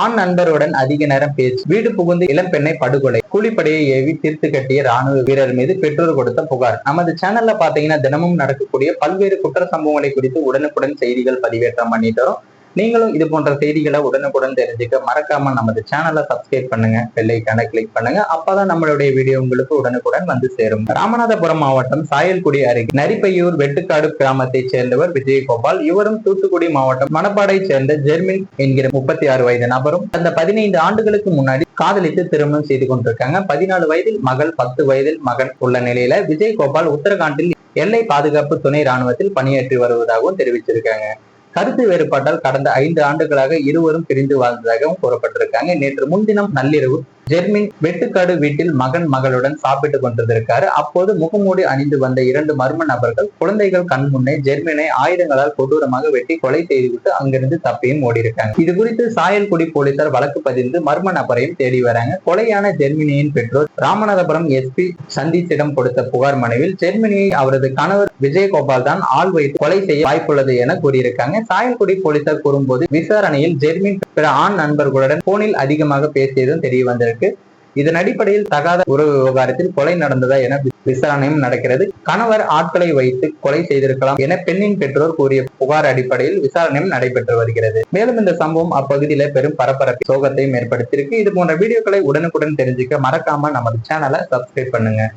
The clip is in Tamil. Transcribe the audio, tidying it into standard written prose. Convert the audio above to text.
ஆண் நண்பருடன் அதிக நேரம் பேச்சு, வீடு புகுந்து இளம்பெண்ணை படுகொலை, கூலிப்படையை ஏவி தீர்த்து கட்டிய ராணுவ வீரர் மீது பெற்றோர் கொடுத்த புகார். நமது சேனல்ல பாத்தீங்கன்னா தினமும் நடக்கக்கூடிய பல்வேறு குற்ற சம்பவங்களை குறித்து உடனுக்குடன் செய்திகள் பதிவேற்றம் பண்ணிட்டு வரோம். நீங்களும் இது போன்ற செய்திகளை உடனுக்குடன் தெரிஞ்சுக்க மறக்காம நமது சேனலை சப்ஸ்கிரைப் பண்ணுங்க, பெல் ஐகானை கிளிக் பண்ணுங்க. அப்பதான் நம்மளுடைய வீடியோ உங்களுக்கு உடனுக்குடன் வந்து சேரும். ராமநாதபுரம் மாவட்டம் சாயல்குடி அருகே நரிப்பையூர் வெட்டுக்காடு கிராமத்தை சேர்ந்தவர் விஜயகோபால். இவரும் தூத்துக்குடி மாவட்டம் மணப்பாடை சேர்ந்த ஜெர்மின் என்கிற 36 வயது நபரும் அந்த 15 ஆண்டுகளுக்கு முன்னாடி காதலித்து திருமணம் செய்து கொண்டிருக்காங்க. 14 வயதில் மகள், 10 வயதில் மகன் உள்ள நிலையில விஜயகோபால் உத்தரகாண்டில் எல்லை பாதுகாப்பு துணை ராணுவத்தில் பணியாற்றி வருவதாகவும் தெரிவிச்சிருக்காங்க. கருத்து வேறுபாட்டால் கடந்த 5 ஆண்டுகளாக இருவரும் பிரிந்து வாழ்ந்ததாகவும் கூறப்பட்டிருக்காங்க. நேற்று முன்தினம் நள்ளிரவு ஜெர்மின் வெட்டுக்காடு வீட்டில் மகன் மகளுடன் சாப்பிட்டுக் கொண்டிருந்திருக்காரு. அப்போது முகமூடி அணிந்து வந்த 2 மர்ம நபர்கள் குழந்தைகள் கண் முன்னே ஜெர்மினை ஆயுதங்களால் கொடூரமாக வெட்டி கொலை செய்துவிட்டு அங்கிருந்து தப்பியும் ஓடி இருக்காங்க. இது குறித்து சாயல்குடி போலீசார் வழக்கு பதிந்து மர்ம நபரையும் தேடி வராங்க. கொலையான ஜெர்மினியின் பெற்றோர் ராமநாதபுரம் எஸ்பி சந்தீஷிடம் கொடுத்த புகார் மனுவில் ஜெர்மினியை அவரது கணவர் விஜயகோபால் தான் ஆள் வைத்து கொலை செய்ய வாய்ப்புள்ளது என கூறியிருக்காங்க. சாயல்குடி போலீசார் கூறும்போது விசாரணையில் ஜெர்மின் பிற ஆண் நண்பர்களுடன் போனில் அதிகமாக பேசியதும் தெரிய வந்திருக்கு. இதன் அடிப்படையில் தகாத உறவு விவகாரத்தில் கொலை நடந்ததா என விசாரணையும் நடக்கிறது. கணவர் ஆட்களை வைத்து கொலை செய்திருக்கலாம் என பெண்ணின் பெற்றோர் கூறிய புகார் அடிப்படையில் விசாரணையும் நடைபெற்று வருகிறது. மேலும் இந்த சம்பவம் அப்பகுதியில பெரும் பரபரப்பு சோகத்தையும் ஏற்படுத்தியிருக்கு. இது போன்ற வீடியோக்களை உடனுக்குடன் தெரிஞ்சுக்க மறக்காம நமது சேனலை சப்ஸ்கிரைப் பண்ணுங்க.